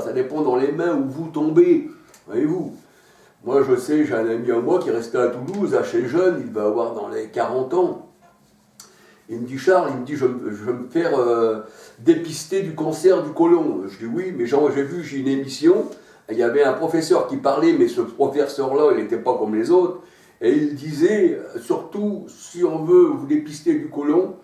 Ça dépend dans les mains où vous tombez, voyez-vous. Moi, je sais, j'ai un ami à moi qui restait à Toulouse, assez jeune, il va avoir dans les 40 ans. Il me dit, Charles, il me dit, je vais me faire dépister du cancer du côlon. Je dis, oui, mais j'ai vu, j'ai une émission, il y avait un professeur qui parlait, mais ce professeur-là, il n'était pas comme les autres, et il disait, surtout, si on veut vous dépister du côlon,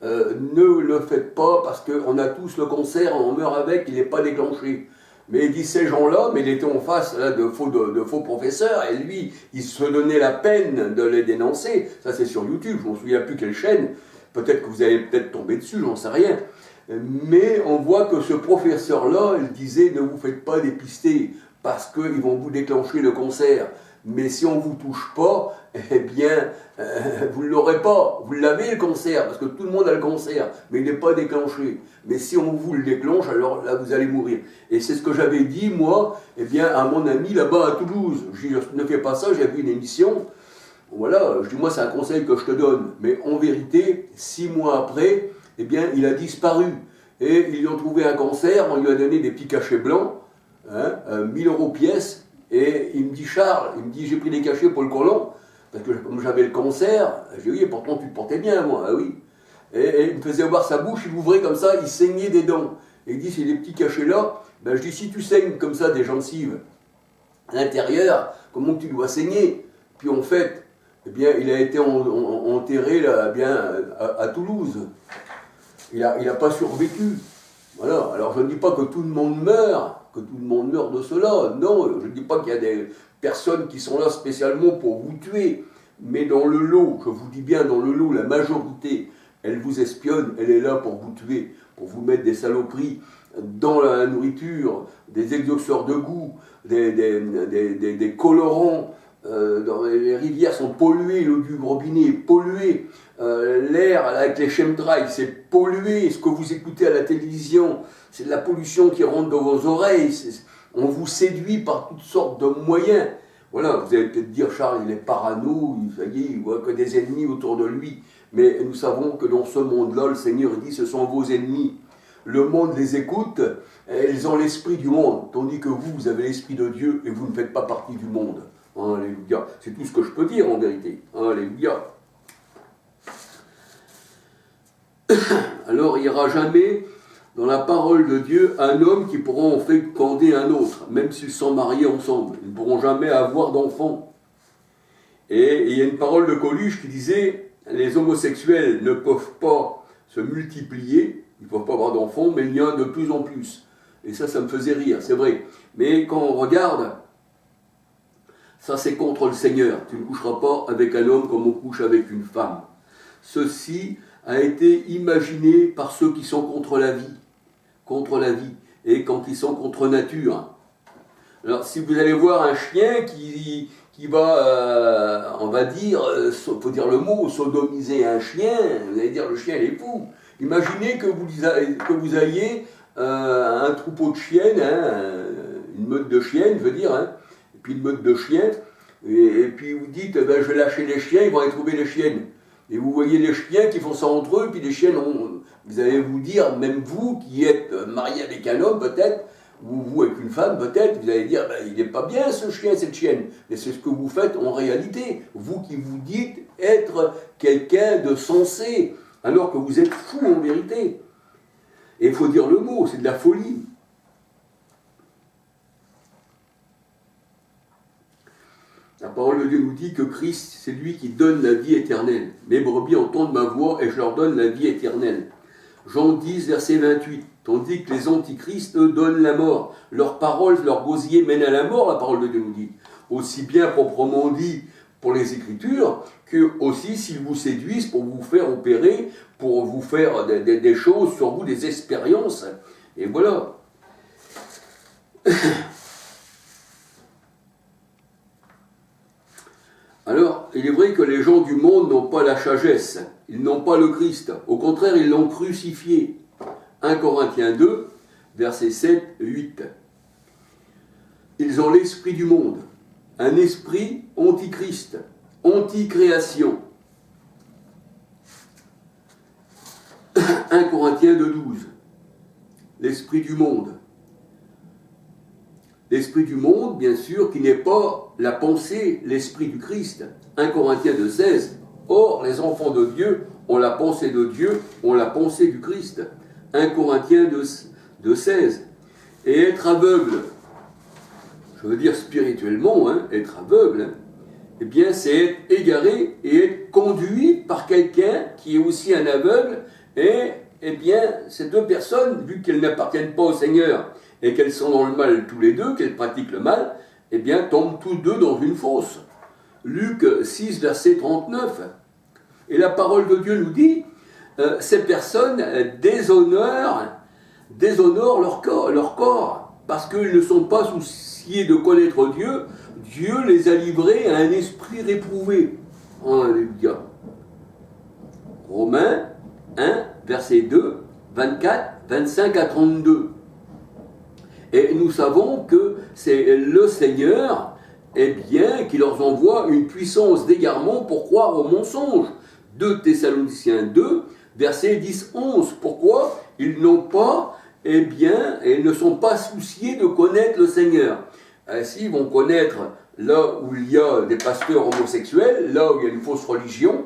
ne le faites pas, parce qu'on a tous le cancer, on meurt avec, il n'est pas déclenché. Mais il dit ces gens-là, mais il était en face là, de faux professeurs, et lui, il se donnait la peine de les dénoncer. Ça, c'est sur YouTube, je ne me souviens plus quelle chaîne. Peut-être que vous allez peut-être tomber dessus, j'en sais rien. Mais on voit que ce professeur-là, il disait ne vous faites pas dépister, parce qu'ils vont vous déclencher le cancer. Mais si on ne vous touche pas, eh bien, vous ne l'aurez pas. Vous l'avez le cancer, parce que tout le monde a le cancer, mais il n'est pas déclenché. Mais si on vous le déclenche, alors là, vous allez mourir. Et c'est ce que j'avais dit, moi, eh bien, à mon ami là-bas à Toulouse. Je dis, ne fais pas ça, j'ai vu une émission. Voilà, je dis, moi, c'est un conseil que je te donne. Mais en vérité, 6 mois après, eh bien, il a disparu. Et ils lui ont trouvé un cancer, on lui a donné des petits cachets blancs, 1000 € pièce. Et il me dit, Charles, il me dit, j'ai pris des cachets pour le côlon, parce que comme j'avais le cancer, j'ai dit, oui, pourtant tu te portais bien, moi, ah oui. Et il me faisait voir sa bouche, il ouvrait comme ça, il saignait des dents. Et il dit, c'est des petits cachets là, ben, je dis, si tu saignes comme ça des gencives à l'intérieur, comment tu dois saigner? Puis en fait, eh bien, il a été enterré là, bien, à Toulouse. Il a pas survécu. Voilà. Alors je ne dis pas que tout le monde meurt, de cela. Non, je ne dis pas qu'il y a des personnes qui sont là spécialement pour vous tuer. Mais dans le lot, je vous dis bien dans le lot, la majorité, elle vous espionne, elle est là pour vous tuer, pour vous mettre des saloperies dans la nourriture, des exhausteurs de goût, des colorants. Dans les rivières sont polluées, l'eau du robinet est polluée, l'air avec les chemtrails c'est pollué, ce que vous écoutez à la télévision, c'est de la pollution qui rentre dans vos oreilles, on vous séduit par toutes sortes de moyens. Voilà, vous allez peut-être dire, Charles, il est parano, ça y est, il voit que des ennemis autour de lui. Mais nous savons que dans ce monde-là, le Seigneur dit, ce sont vos ennemis. Le monde les écoute, et ils ont l'esprit du monde, tandis que vous, vous avez l'esprit de Dieu et vous ne faites pas partie du monde. Alléluia. C'est tout ce que je peux dire en vérité. Alléluia. Alors il n'y aura jamais dans la parole de Dieu un homme qui pourra en féconder un autre, même s'ils sont mariés ensemble. Ils ne pourront jamais avoir d'enfants. Et il y a une parole de Coluche qui disait les homosexuels ne peuvent pas se multiplier, ils ne peuvent pas avoir d'enfants, mais il y en a de plus en plus. Et ça me faisait rire, c'est vrai. Mais quand on regarde, ça, c'est contre le Seigneur. Tu ne coucheras pas avec un homme comme on couche avec une femme. Ceci a été imaginé par ceux qui sont contre la vie. Contre la vie. Et quand ils sont contre nature. Alors, si vous allez voir un chien qui va, on va dire, faut dire le mot, sodomiser un chien, vous allez dire le chien il est fou. Imaginez que vous ayez un troupeau de chiennes, une meute de chiennes, je veux dire, et puis une meute de chiens, et puis vous dites, ben, je vais lâcher les chiens, ils vont aller trouver les chiennes. Et vous voyez les chiens qui font ça entre eux, puis les chiennes, vous allez vous dire, même vous qui êtes marié avec un homme peut-être, ou vous avec une femme peut-être, vous allez dire, ben, il n'est pas bien ce chien, cette chienne. Mais c'est ce que vous faites en réalité, vous qui vous dites être quelqu'un de sensé, alors que vous êtes fou en vérité. Et il faut dire le mot, c'est de la folie. La parole de Dieu nous dit que Christ, c'est lui qui donne la vie éternelle. Mes brebis entendent ma voix et je leur donne la vie éternelle. Jean 10, verset 28. Tandis que les antichrists, eux, donnent la mort. Leurs paroles, leur gosier mènent à la mort, la parole de Dieu nous dit. Aussi bien proprement dit pour les Écritures, que aussi s'ils vous séduisent pour vous faire opérer, pour vous faire des choses sur vous, des expériences. Et voilà. Alors, il est vrai que les gens du monde n'ont pas la sagesse, ils n'ont pas le Christ. Au contraire, ils l'ont crucifié. 1 Corinthiens 2, versets 7 et 8. Ils ont l'esprit du monde, un esprit antichrist, anti-création. 1 Corinthiens 2, 12. L'esprit du monde. L'esprit du monde, bien sûr, qui n'est pas la pensée, l'esprit du Christ. 1 Corinthiens 2,16. Or, les enfants de Dieu ont la pensée de Dieu, ont la pensée du Christ. 1 Corinthiens 2,16. Et être aveugle, je veux dire spirituellement, être aveugle, eh bien, c'est être égaré et être conduit par quelqu'un qui est aussi un aveugle. Et, eh bien, ces deux personnes, vu qu'elles n'appartiennent pas au Seigneur et qu'elles sont dans le mal tous les deux, qu'elles pratiquent le mal, eh bien, tombent tous deux dans une fosse. Luc 6, verset 39. Et la parole de Dieu nous dit, ces personnes déshonorent leur corps, parce qu'ils ne sont pas souciés de connaître Dieu. Dieu les a livrés à un esprit réprouvé. Alléluia. Romains 1, verset 2, 24, 25 à 32. Et nous savons que c'est le Seigneur, eh bien, qui leur envoie une puissance d'égarement pour croire au mensonge. 2 Thessaloniciens 2, verset 10-11. Pourquoi ils n'ont pas, eh bien, ils ne sont pas souciés de connaître le Seigneur. Ainsi, ils vont connaître là où il y a des pasteurs homosexuels, là où il y a une fausse religion.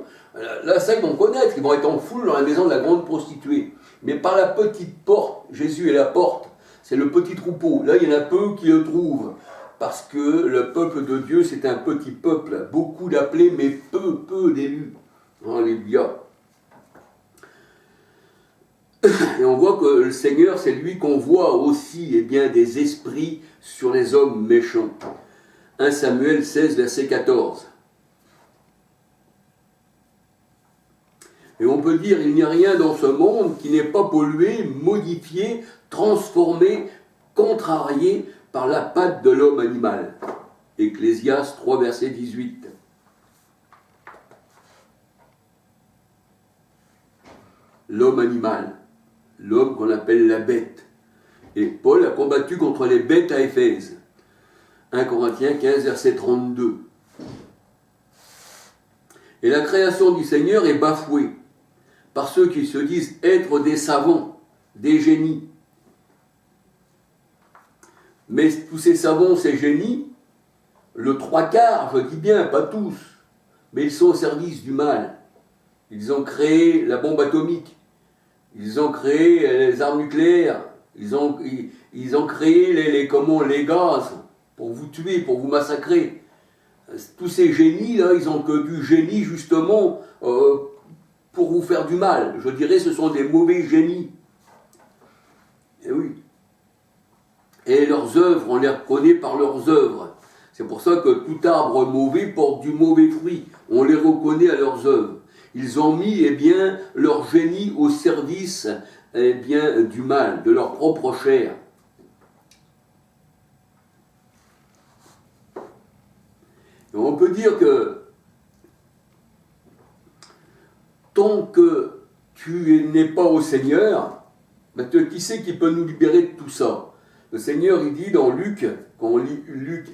Là, ça, ils vont connaître. Ils vont être en foule dans la maison de la grande prostituée. Mais par la petite porte, Jésus est la porte. C'est le petit troupeau. Là, il y en a peu qui le trouvent. Parce que le peuple de Dieu, c'est un petit peuple. Beaucoup d'appelés, mais peu d'élus. Alléluia. Et on voit que le Seigneur, c'est lui qu'on voit aussi, eh bien, des esprits sur les hommes méchants. 1 Samuel 16, verset 14. Et on peut dire, il n'y a rien dans ce monde qui n'est pas pollué, modifié, transformé, contrarié par la patte de l'homme animal. Ecclésiaste 3, verset 18. L'homme animal, l'homme qu'on appelle la bête. Et Paul a combattu contre les bêtes à Éphèse. 1 Corinthiens 15, verset 32. Et la création du Seigneur est bafouée par ceux qui se disent être des savants, des génies. Mais tous ces savants, ces génies, le trois quarts, je dis bien, pas tous, mais ils sont au service du mal. Ils ont créé la bombe atomique, ils ont créé les armes nucléaires, ils ont créé les gaz pour vous tuer, pour vous massacrer. Tous ces génies-là, ils ont que du génie justement pour vous faire du mal. Je dirais ce sont des mauvais génies. Et oui. Et leurs œuvres, on les reconnaît par leurs œuvres. C'est pour ça que tout arbre mauvais porte du mauvais fruit. On les reconnaît à leurs œuvres. Ils ont mis, eh bien, leur génie au service, eh bien, du mal, de leur propre chair. Et on peut dire que tant que tu n'es pas au Seigneur, ben, qui c'est qui peut nous libérer de tout ça? Le Seigneur, il dit dans Luc, quand on lit Luc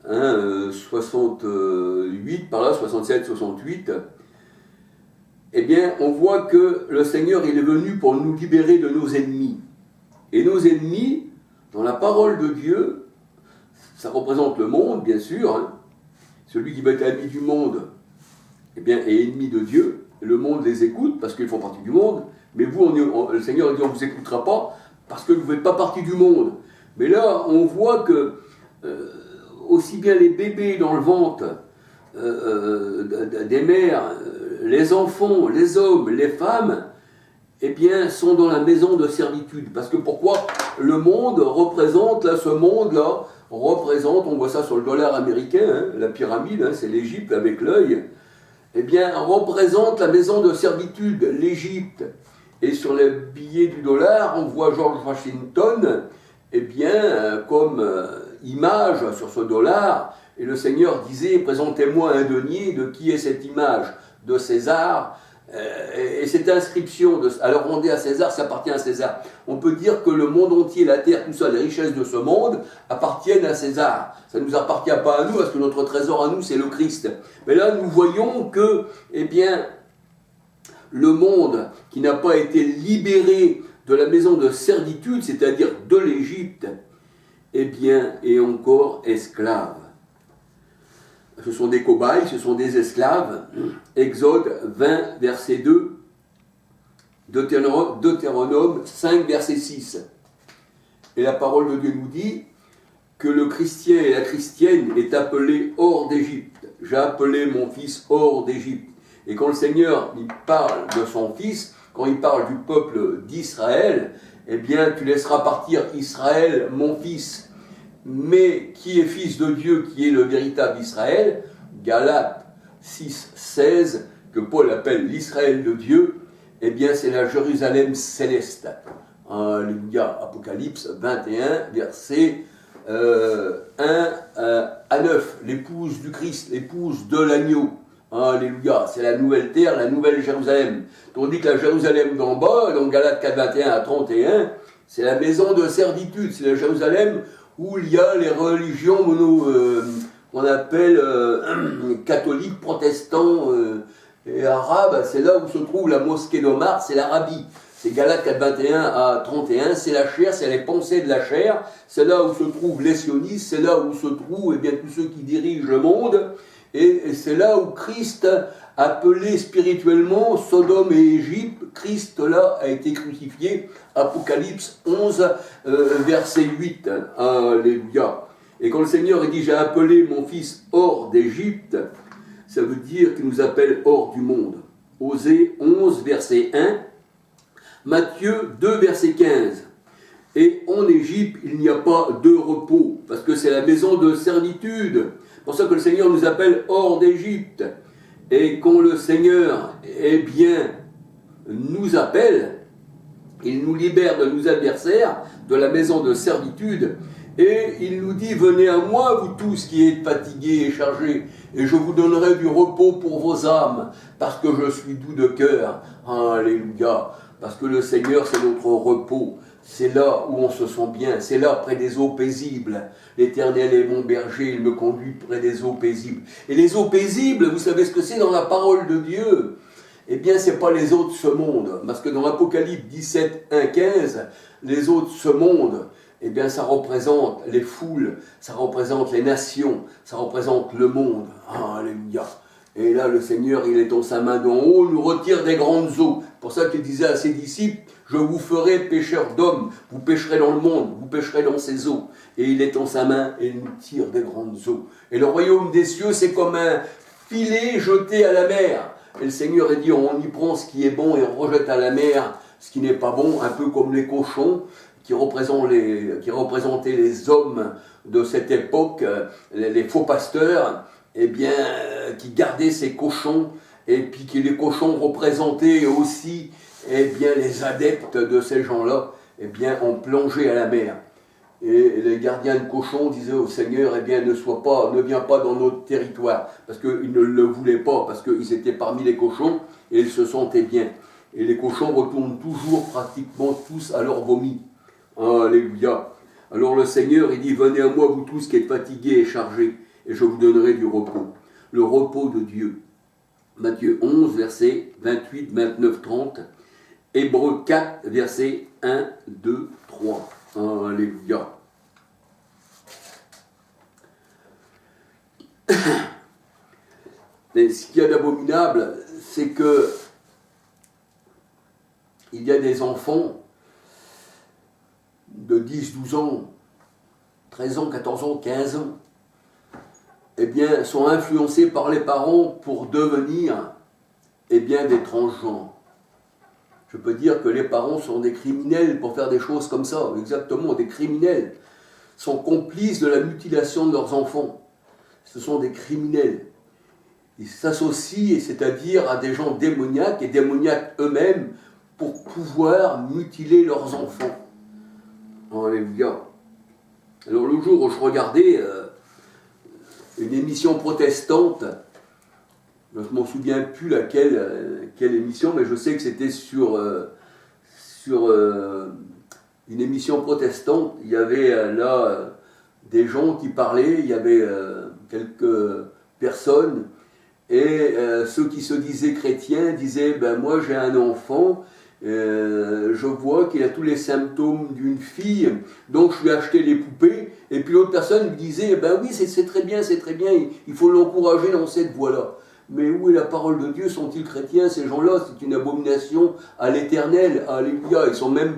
68, par là, 67, 68, eh bien, on voit que le Seigneur, il est venu pour nous libérer de nos ennemis. Et nos ennemis, dans la parole de Dieu, ça représente le monde, bien sûr. Celui qui va être ami du monde, eh bien, est ennemi de Dieu. Le monde les écoute parce qu'ils font partie du monde. Mais vous, le Seigneur dit, on ne vous écoutera pas parce que vous ne faites pas partie du monde. Mais là, on voit que aussi bien les bébés dans le ventre des mères, les enfants, les hommes, les femmes, eh bien, sont dans la maison de servitude. Parce que pourquoi? Le monde représente, là, ce monde-là, représente, on voit ça sur le dollar américain, la pyramide, c'est l'Égypte avec l'œil, eh bien, représente la maison de servitude, l'Égypte. Et sur les billets du dollar, on voit George Washington, eh bien, comme image sur ce dollar. Et le Seigneur disait, présentez-moi un denier, de qui est cette image? De César. Et cette inscription, alors rendez à César, ça appartient à César. On peut dire que le monde entier, la terre, tout ça, les richesses de ce monde appartiennent à César. Ça ne nous appartient pas à nous, parce que notre trésor à nous, c'est le Christ. Mais là, nous voyons que, eh bien, le monde qui n'a pas été libéré de la maison de servitude, c'est-à-dire de l'Égypte, eh bien, est encore esclave. Ce sont des cobayes, ce sont des esclaves. Exode 20, verset 2, Deutéronome 5, verset 6. Et la parole de Dieu nous dit que le chrétien et la chrétienne est appelé hors d'Égypte. J'ai appelé mon fils hors d'Égypte. Et quand le Seigneur il parle de son fils, quand il parle du peuple d'Israël, eh bien tu laisseras partir Israël, mon fils. Mais qui est fils de Dieu, qui est le véritable Israël? Galates 6, 16, que Paul appelle l'Israël de Dieu, eh bien c'est la Jérusalem céleste. Alléluia, Apocalypse 21, verset 1 à 9, l'épouse du Christ, l'épouse de l'agneau. Alléluia, c'est la nouvelle terre, la nouvelle Jérusalem. Tandis que la Jérusalem d'en bas, dans Galates 4, 21 à 31, c'est la maison de servitude, c'est la Jérusalem où il y a les religions qu'on appelle catholiques, protestants et arabes. C'est là où se trouve la mosquée d'Omar, c'est l'Arabie. C'est Galates 4, 21 à 31, c'est la chair, c'est les pensées de la chair, c'est là où se trouvent les sionistes, c'est là où se trouvent eh bien, tous ceux qui dirigent le monde, et c'est là où Christ, appelé spirituellement Sodome et Égypte, Christ là a été crucifié, Apocalypse 11, verset 8, alléluia. Et quand le Seigneur dit « J'ai appelé mon fils hors d'Égypte », ça veut dire qu'il nous appelle hors du monde. Osée 11, verset 1, Matthieu 2, verset 15. Et en Égypte, il n'y a pas de repos, parce que c'est la maison de servitude. C'est pour ça que le Seigneur nous appelle hors d'Égypte. Et quand le Seigneur, eh bien, nous appelle, il nous libère de nos adversaires, de la maison de servitude, et il nous dit, venez à moi, vous tous qui êtes fatigués et chargés, et je vous donnerai du repos pour vos âmes, parce que je suis doux de cœur. Alléluia. Parce que le Seigneur, c'est notre repos. C'est là où on se sent bien. C'est là, près des eaux paisibles. L'Éternel est mon berger, il me conduit près des eaux paisibles. Et les eaux paisibles, vous savez ce que c'est dans la parole de Dieu? Eh bien, ce n'est pas les eaux de ce monde. Parce que dans l'Apocalypse 17, 1, 15, les eaux de ce monde, eh bien, ça représente les foules, ça représente les nations, ça représente le monde. Alléluia. Et là, le Seigneur, il est en sa main d'en haut, nous retire des grandes eaux. C'est pour ça qu'il disait à ses disciples, je vous ferai pêcheurs d'hommes, vous pêcherez dans le monde, vous pêcherez dans ces eaux. Et il est en sa main et il nous tire des grandes eaux. Et le royaume des cieux, c'est comme un filet jeté à la mer. Et le Seigneur a dit, on y prend ce qui est bon et on rejette à la mer ce qui n'est pas bon, un peu comme les cochons qui représentaient les hommes de cette époque, les faux pasteurs, eh bien, qui gardaient ces cochons, et puis que les cochons représentaient aussi eh bien, les adeptes de ces gens-là, eh bien, ont plongé à la mer. Et les gardiens de cochons disaient au Seigneur, eh bien, ne viens pas dans notre territoire, parce qu'ils ne le voulaient pas, parce qu'ils étaient parmi les cochons, et ils se sentaient bien. Et les cochons retournent toujours pratiquement tous à leur vomi. Alléluia. Alors le Seigneur, il dit, venez à moi, vous tous qui êtes fatigués et chargés, et je vous donnerai du repos. Le repos de Dieu. Matthieu 11, versets 28, 29, 30. Hébreux 4, versets 1, 2, 3. Alléluia. Mais ce qu'il y a d'abominable, c'est que il y a des enfants de 10, 12 ans, 13 ans, 14 ans, 15 ans, eh bien, sont influencés par les parents pour devenir, eh bien, des transgenres. Je peux dire que les parents sont des criminels pour faire des choses comme ça, exactement, des criminels, sont complices de la mutilation de leurs enfants. Ce sont des criminels. Ils s'associent, c'est-à-dire à des gens démoniaques et démoniaques eux-mêmes pour pouvoir mutiler leurs enfants. Alléluia. Alors le jour où je regardais une émission protestante, je ne m'en souviens plus quelle émission, mais je sais que c'était sur une émission protestante. Il y avait là des gens qui parlaient, il y avait quelques personnes, et ceux qui se disaient chrétiens disaient, ben moi j'ai un enfant, je vois qu'il a tous les symptômes d'une fille, donc je lui ai acheté les poupées, Et puis l'autre personne lui disait, ben oui, c'est très bien, il faut l'encourager dans cette voie-là. Mais où est la parole de Dieu? Sont-ils chrétiens? Ces gens-là, c'est une abomination à l'Éternel. Alléluia. Ils sont même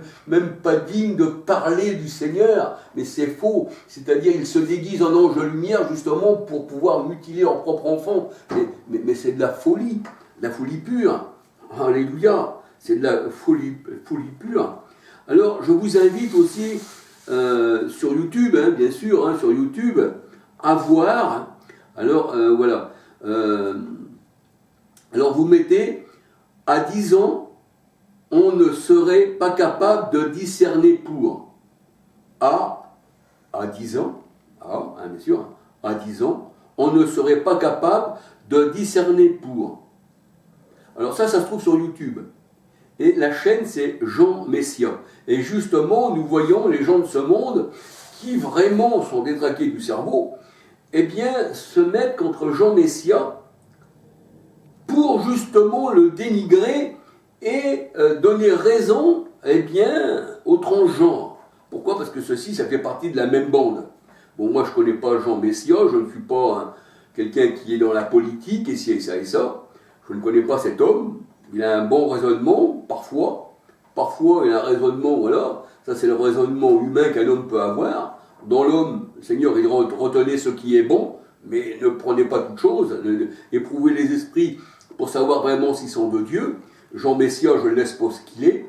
pas dignes de parler du Seigneur. Mais c'est faux. C'est-à-dire, ils se déguisent en anges de lumière justement pour pouvoir mutiler leur propre enfant. Mais c'est de la folie pure. Alléluia. C'est de la folie pure. Alors, je vous invite aussi sur YouTube, hein, bien sûr, hein, sur YouTube, à voir. Alors, voilà. Alors vous mettez, à 10 ans, on ne serait pas capable de discerner pour. À 10 ans, bien sûr, à 10 ans, on ne serait pas capable de discerner pour. Alors ça se trouve sur YouTube. Et la chaîne, c'est Jean Messia. Et justement, nous voyons les gens de ce monde qui vraiment sont détraqués du cerveau, eh bien, se mettent contre Jean Messia pour justement le dénigrer et donner raison, eh bien, aux transgenres. Pourquoi? Parce que ceci, ça fait partie de la même bande. Bon, moi, je ne connais pas Jean Messia, je ne suis pas quelqu'un qui est dans la politique, et ci, et ça, et ça. Je ne connais pas cet homme. Il a un bon raisonnement, parfois. Parfois, il a un raisonnement, voilà. Ça, c'est le raisonnement humain qu'un homme peut avoir. Dans l'homme, le Seigneur, il retenait ce qui est bon, mais ne prenez pas toute chose. Éprouvez les esprits pour savoir vraiment s'ils sont de Dieu. Jean Messia, je le laisse pour ce qu'il est.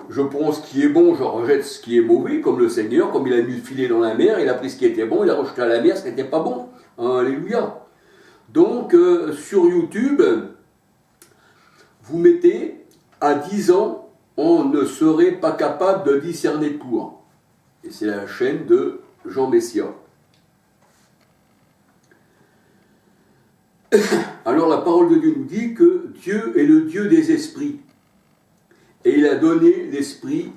Je prends ce qui est bon, je rejette ce qui est mauvais, comme le Seigneur, comme il a mis le filet dans la mer, il a pris ce qui était bon, il a rejeté à la mer ce qui n'était pas bon. Alléluia. Donc, sur YouTube, vous mettez, à 10 ans, on ne serait pas capable de discerner pour. Et c'est la chaîne de Jean Messia. Alors la parole de Dieu nous dit que Dieu est le Dieu des esprits. Et il a donné l'esprit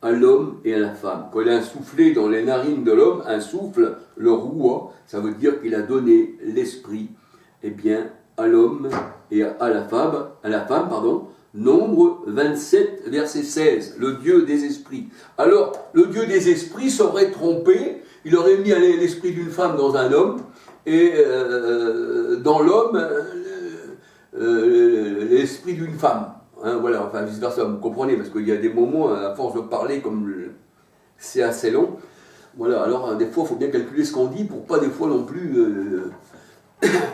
à l'homme et à la femme. Quand il a insoufflé dans les narines de l'homme, un souffle, le roua, ça veut dire qu'il a donné l'esprit, eh bien, à l'homme et à la femme, Nombre 27, verset 16, le Dieu des esprits. Alors, le Dieu des esprits s'aurait trompé, il aurait mis l'esprit d'une femme dans un homme, et dans l'homme, l'esprit d'une femme. Hein, voilà, enfin vice versa, vous comprenez, parce qu'il y a des moments, à force de parler, comme c'est assez long. Voilà, alors des fois, il faut bien calculer ce qu'on dit pour pas des fois non plus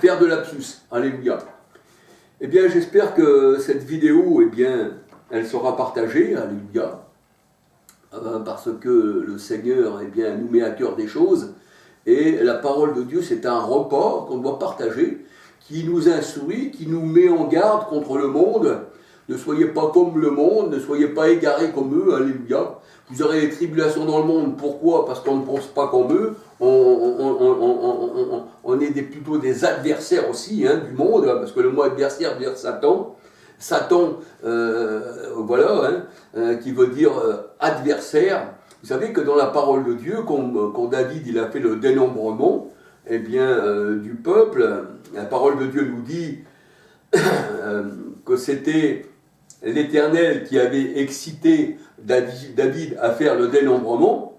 faire de lapsus. Alléluia. Eh bien, j'espère que cette vidéo, eh bien, elle sera partagée. Alléluia. Parce que le Seigneur, eh bien, nous met à cœur des choses. Et la parole de Dieu, c'est un repas qu'on doit partager, qui nous instruit, qui nous met en garde contre le monde. Ne soyez pas comme le monde, ne soyez pas égarés comme eux, alléluia. Vous aurez des tribulations dans le monde, pourquoi? Parce qu'on ne pense pas comme eux, on est plutôt des adversaires aussi hein, du monde, parce que le mot adversaire veut dire Satan. Satan, voilà, hein, qui veut dire adversaire. Vous savez que dans la parole de Dieu, quand David il a fait le dénombrement eh bien, du peuple, la parole de Dieu nous dit que c'était l'Éternel qui avait excité David à faire le dénombrement,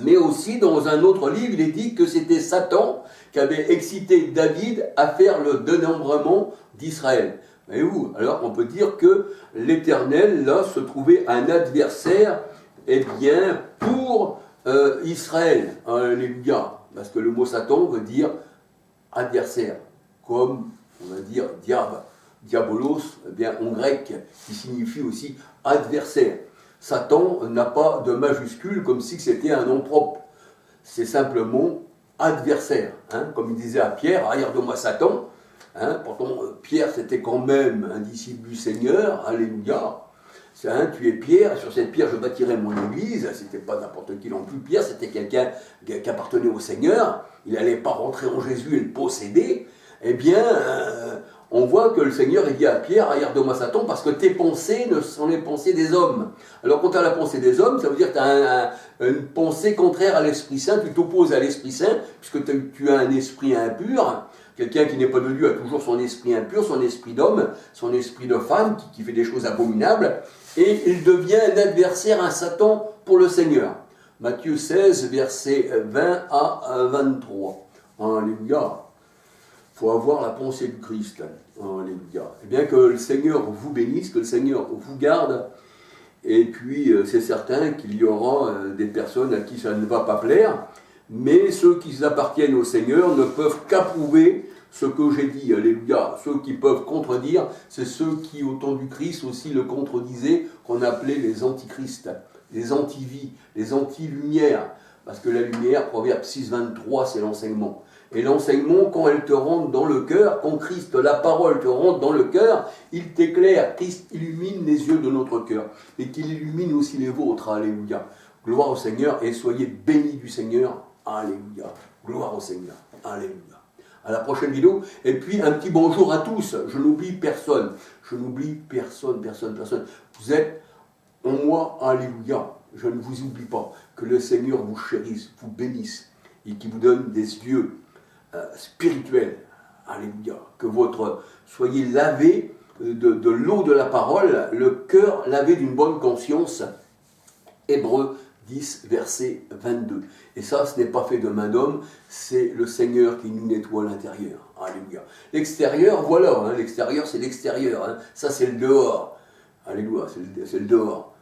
mais aussi dans un autre livre, il est dit que c'était Satan qui avait excité David à faire le dénombrement d'Israël. Voyez-vous, alors on peut dire que l'Éternel, là, se trouvait un adversaire, eh bien, pour Israël. Alléluia. Parce que le mot Satan veut dire adversaire, comme on va dire diabolos, eh bien, en grec, qui signifie aussi adversaire. Satan n'a pas de majuscule comme si c'était un nom propre. C'est simplement adversaire. Hein, comme il disait à Pierre, arrière de moi Satan. Hein, pourtant, Pierre, c'était quand même un disciple du Seigneur. Alléluia. Hein, tu es Pierre, et sur cette pierre, je bâtirai mon église. C'était pas n'importe qui non plus. Pierre, c'était quelqu'un qui appartenait au Seigneur. Il n'allait pas rentrer en Jésus et le posséder. Eh bien, on voit que le Seigneur il dit à Pierre, arrière de moi Satan, parce que tes pensées ne sont les pensées des hommes. Alors quand tu as la pensée des hommes, ça veut dire que tu as une pensée contraire à l'Esprit Saint, tu t'opposes à l'Esprit Saint, puisque tu as un esprit impur. Quelqu'un qui n'est pas de Dieu a toujours son esprit impur, son esprit d'homme, son esprit de femme, qui fait des choses abominables, et il devient un adversaire, un Satan pour le Seigneur. Matthieu 16, versets 20 à 23. Alléluia. Il faut avoir la pensée du Christ. Alléluia. Et bien que le Seigneur vous bénisse, que le Seigneur vous garde. Et puis, c'est certain qu'il y aura des personnes à qui ça ne va pas plaire. Mais ceux qui appartiennent au Seigneur ne peuvent qu'approuver ce que j'ai dit. Alléluia. Ceux qui peuvent contredire, c'est ceux qui, au temps du Christ aussi, le contredisaient, qu'on appelait les antichrists, les anti-vies, les anti-lumières. Parce que la lumière, Proverbe 6, 23, c'est l'enseignement. Et l'enseignement, quand elle te rentre dans le cœur, quand Christ, la parole te rentre dans le cœur, il t'éclaire. Christ illumine les yeux de notre cœur. Et qu'il illumine aussi les vôtres. Alléluia. Gloire au Seigneur et soyez bénis du Seigneur. Alléluia. Gloire au Seigneur. Alléluia. À la prochaine vidéo. Et puis un petit bonjour à tous. Je n'oublie personne. Je n'oublie personne. Vous êtes en moi. Alléluia. Je ne vous oublie pas. Que le Seigneur vous chérisse, vous bénisse et qui vous donne des yeux spirituels. Alléluia. Que soyez lavé de l'eau de la parole, le cœur lavé d'une bonne conscience. Hébreux 10, verset 22. Et ça, ce n'est pas fait de main d'homme, c'est le Seigneur qui nous nettoie l'intérieur. Alléluia. L'extérieur, voilà, l'extérieur, c'est l'extérieur. Ça, c'est le dehors. Alléluia, c'est le dehors.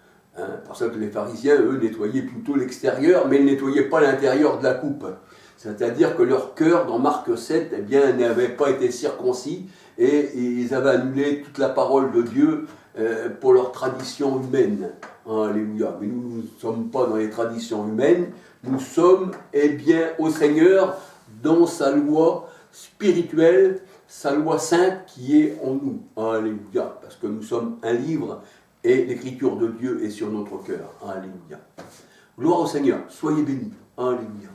Pour ça que les pharisiens, eux, nettoyaient plutôt l'extérieur, mais ils ne nettoyaient pas l'intérieur de la coupe. C'est-à-dire que leur cœur, dans Marc 7, eh bien, n'avait pas été circoncis, et ils avaient annulé toute la parole de Dieu pour leur tradition humaine. Alléluia. Mais nous ne sommes pas dans les traditions humaines, nous sommes, eh bien, au Seigneur, dans sa loi spirituelle, sa loi sainte qui est en nous. Alléluia. Parce que nous sommes un livre, et l'écriture de Dieu est sur notre cœur. Alléluia. Gloire au Seigneur. Soyez bénis. Alléluia.